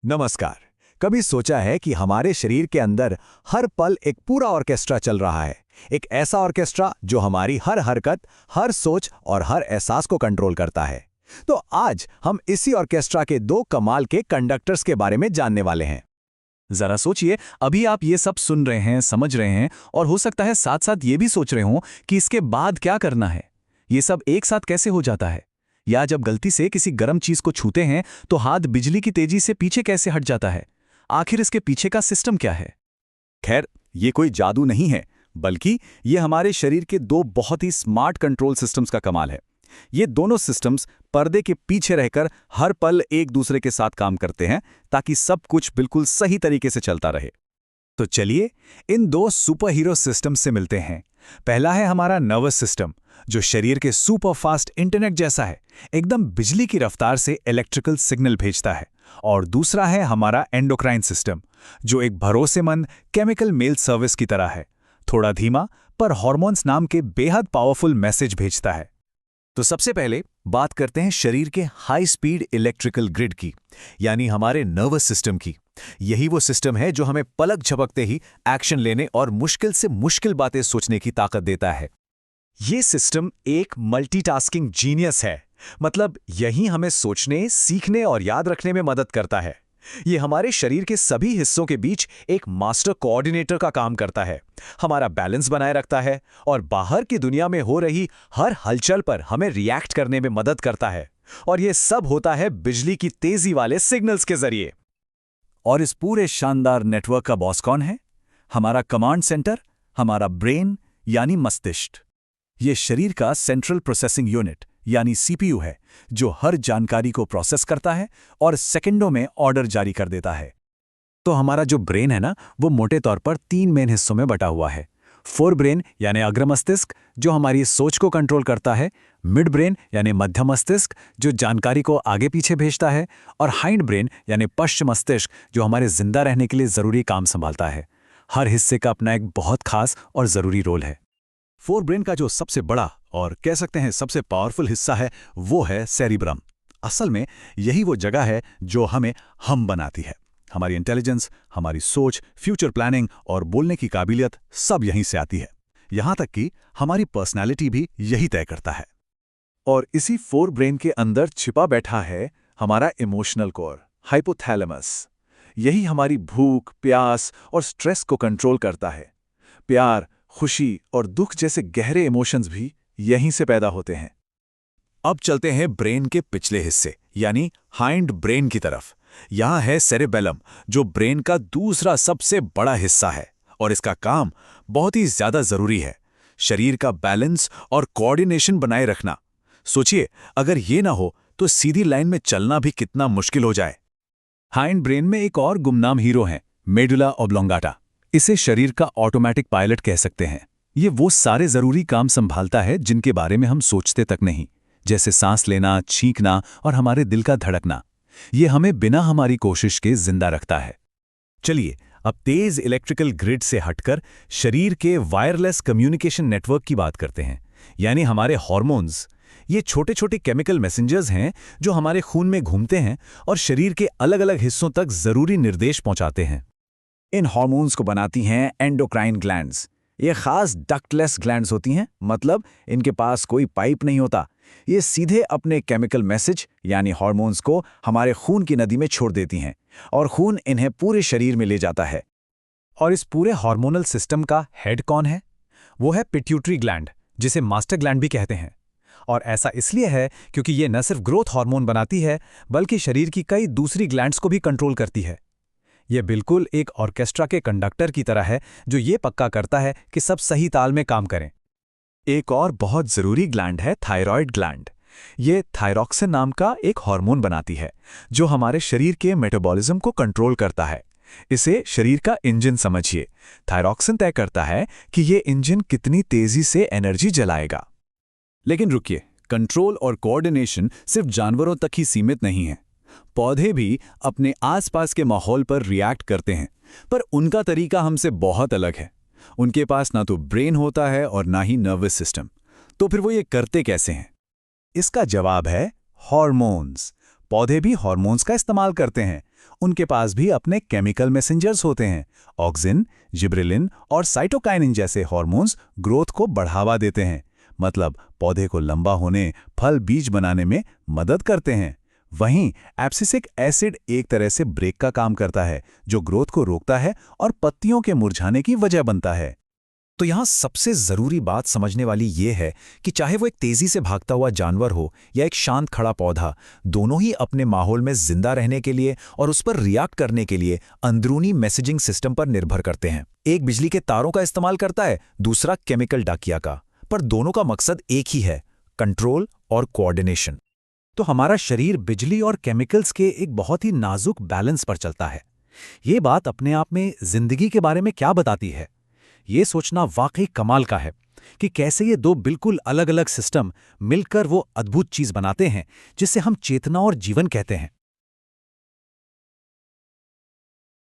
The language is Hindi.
नमस्कार। कभी सोचा है कि हमारे शरीर के अंदर हर पल एक पूरा ऑर्केस्ट्रा चल रहा है। एक ऐसा ऑर्केस्ट्रा जो हमारी हर हरकत, हर सोच और हर एहसास को कंट्रोल करता है। तो आज हम इसी ऑर्केस्ट्रा के दो कमाल के कंडक्टर्स के बारे में जानने वाले हैं। जरा सोचिए, अभी आप ये सब सुन रहे हैं, समझ रहे हैं और हो सकता है साथ साथ ये भी सोच रहे हों कि इसके बाद क्या करना है। ये सब एक साथ कैसे हो जाता है? या जब गलती से किसी गर्म चीज को छूते हैं तो हाथ बिजली की तेजी से पीछे कैसे हट जाता है? आखिर इसके पीछे का सिस्टम क्या है? खैर, ये कोई जादू नहीं है, बल्कि ये हमारे शरीर के दो बहुत ही स्मार्ट कंट्रोल सिस्टम्स का कमाल है। ये दोनों सिस्टम्स पर्दे के पीछे रहकर हर पल एक दूसरे के साथ काम करते हैं ताकि सब कुछ बिल्कुल सही तरीके से चलता रहे। तो चलिए इन दो सुपर हीरो सिस्टम से मिलते हैं। पहला है हमारा नर्वस सिस्टम, जो शरीर के सुपर फास्ट इंटरनेट जैसा है, एकदम बिजली की रफ्तार से इलेक्ट्रिकल सिग्नल भेजता है। और दूसरा है हमारा एंडोक्राइन सिस्टम, जो एक भरोसेमंद केमिकल मेल सर्विस की तरह है, थोड़ा धीमा पर हार्मोन्स नाम के बेहद पावरफुल मैसेज भेजता है। तो सबसे पहले बात करते हैं शरीर के हाई स्पीड इलेक्ट्रिकल ग्रिड की, यानी हमारे नर्वस सिस्टम की। यही वो सिस्टम है जो हमें पलक झपकते ही एक्शन लेने और मुश्किल से मुश्किल बातें सोचने की ताकत देता है। ये सिस्टम एक मल्टीटास्किंग जीनियस है, मतलब यही हमें सोचने, सीखने और याद रखने में मदद करता है। ये हमारे शरीर के सभी हिस्सों के बीच एक मास्टर कोऑर्डिनेटर का काम करता है, हमारा बैलेंस बनाए रखता है और बाहर की दुनिया में हो रही हर हलचल पर हमें रिएक्ट करने में मदद करता है। और ये सब होता है बिजली की तेजी वाले सिग्नल्स के जरिए। और इस पूरे शानदार नेटवर्क का बॉस कौन है? हमारा कमांड सेंटर, हमारा ब्रेन यानी मस्तिष्क। ये शरीर का सेंट्रल प्रोसेसिंग यूनिट यानी सीपीयू है, जो हर जानकारी को प्रोसेस करता है और सेकंडों में ऑर्डर जारी कर देता है। तो हमारा जो ब्रेन है ना, वो मोटे तौर पर 3 मेन हिस्सों में बटा हुआ है। फोर ब्रेन यानी अग्र मस्तिष्क, जो हमारी सोच को कंट्रोल करता है। मिड ब्रेन यानी मध्य मस्तिष्क, जो जानकारी को आगे पीछे भेजता है। और हाइंड ब्रेन यानी पश्च मस्तिष्क, जो हमारे जिंदा रहने के लिए जरूरी काम संभालता है। हर हिस्से का अपना एक बहुत खास और जरूरी रोल है। फोर ब्रेन का जो सबसे बड़ा और कह सकते हैं सबसे पावरफुल हिस्सा है, वो है सेरिब्रम। असल में यही वो जगह है जो हमें हम बनाती है। हमारी इंटेलिजेंस, हमारी सोच, फ्यूचर प्लानिंग और बोलने की काबिलियत सब यहीं से आती है। यहां तक कि हमारी पर्सनालिटी भी यही तय करता है। और इसी फोर ब्रेन के अंदर छिपा बैठा है हमारा इमोशनल कोर, हाइपोथैलेमस। यही हमारी भूख, प्यास और स्ट्रेस को कंट्रोल करता है। प्यार, खुशी और दुख जैसे गहरे इमोशंस भी यहीं से पैदा होते हैं। अब चलते हैं ब्रेन के पिछले हिस्से यानी हाइंड ब्रेन की तरफ। यहां है सेरेबेलम, जो ब्रेन का दूसरा सबसे बड़ा हिस्सा है और इसका काम बहुत ही ज्यादा जरूरी है, शरीर का बैलेंस और कोऑर्डिनेशन बनाए रखना। सोचिए, अगर ये ना हो तो सीधी लाइन में चलना भी कितना मुश्किल हो जाए। हाइंड ब्रेन में एक और गुमनाम हीरो है, मेडुला ऑब्लोंगाटा। इसे शरीर का ऑटोमेटिक पायलट कह सकते हैं। ये वो सारे जरूरी काम संभालता है जिनके बारे में हम सोचते तक नहीं, जैसे सांस लेना, छींकना और हमारे दिल का धड़कना। ये हमें बिना हमारी कोशिश के जिंदा रखता है। चलिए अब तेज इलेक्ट्रिकल ग्रिड से हटकर शरीर के वायरलेस कम्युनिकेशन नेटवर्क की बात करते हैं, यानी हमारे हार्मोन्स। ये छोटे छोटे केमिकल मैसेंजर्स हैं जो हमारे खून में घूमते हैं और शरीर के अलग अलग हिस्सों तक जरूरी निर्देश पहुंचाते हैं। इन हार्मोन्स को बनाती हैं एंडोक्राइन ग्लैंड्स। ये खास डक्टलेस ग्लैंड्स होती हैं, मतलब इनके पास कोई पाइप नहीं होता। ये सीधे अपने केमिकल मैसेज यानी हार्मोन्स को हमारे खून की नदी में छोड़ देती हैं और खून इन्हें पूरे शरीर में ले जाता है। और इस पूरे हार्मोनल सिस्टम का हेड कौन है? वो है पिट्यूटरी ग्लैंड, जिसे मास्टर ग्लैंड भी कहते हैं। और ऐसा इसलिए है क्योंकि ये न सिर्फ ग्रोथ हार्मोन बनाती है, बल्कि शरीर की कई दूसरी ग्लैंड्स को भी कंट्रोल करती है। ये बिल्कुल एक ऑर्केस्ट्रा के कंडक्टर की तरह है, जो ये पक्का करता है कि सब सही ताल में काम करें। एक और बहुत जरूरी ग्लैंड है थायराइड ग्लैंड। ये थायरॉक्सिन नाम का एक हार्मोन बनाती है, जो हमारे शरीर के मेटाबॉलिज्म को कंट्रोल करता है। इसे शरीर का इंजन समझिए। थायरॉक्सिन तय करता है कि ये इंजन कितनी तेजी से एनर्जी जलाएगा। लेकिन रुकिए, कंट्रोल और कोऑर्डिनेशन सिर्फ जानवरों तक ही सीमित नहीं है। पौधे भी अपने आसपास के माहौल पर रिएक्ट करते हैं, पर उनका तरीका हमसे बहुत अलग है। उनके पास ना तो ब्रेन होता है और ना ही नर्वस सिस्टम। तो फिर वो ये करते कैसे हैं? इसका जवाब है हार्मोन्स। पौधे भी हार्मोन्स का इस्तेमाल करते हैं। उनके पास भी अपने केमिकल मैसेंजर्स होते हैं। ऑक्सिन, जिब्रेलिन और साइटोकाइनिन जैसे हार्मोन्स ग्रोथ को बढ़ावा देते हैं, मतलब पौधे को लंबा होने, फल बीज बनाने में मदद करते हैं। वहीं एब्सिसिक एसिड एक तरह से ब्रेक का काम करता है, जो ग्रोथ को रोकता है और पत्तियों के मुरझाने की वजह बनता है। तो यहाँ सबसे जरूरी बात समझने वाली ये है कि चाहे वो एक तेजी से भागता हुआ जानवर हो या एक शांत खड़ा पौधा, दोनों ही अपने माहौल में जिंदा रहने के लिए और उस पर रिएक्ट करने के लिए अंदरूनी मैसेजिंग सिस्टम पर निर्भर करते हैं। एक बिजली के तारों का इस्तेमाल करता है, दूसरा केमिकल डाकिया का, पर दोनों का मकसद एक ही है, कंट्रोल और कोऑर्डिनेशन। तो हमारा शरीर बिजली और केमिकल्स के एक बहुत ही नाजुक बैलेंस पर चलता है। ये बात अपने आप में जिंदगी के बारे में क्या बताती है? ये सोचना वाकई कमाल का है कि कैसे ये दो बिल्कुल अलग अलग सिस्टम मिलकर वो अद्भुत चीज बनाते हैं जिसे हम चेतना और जीवन कहते हैं।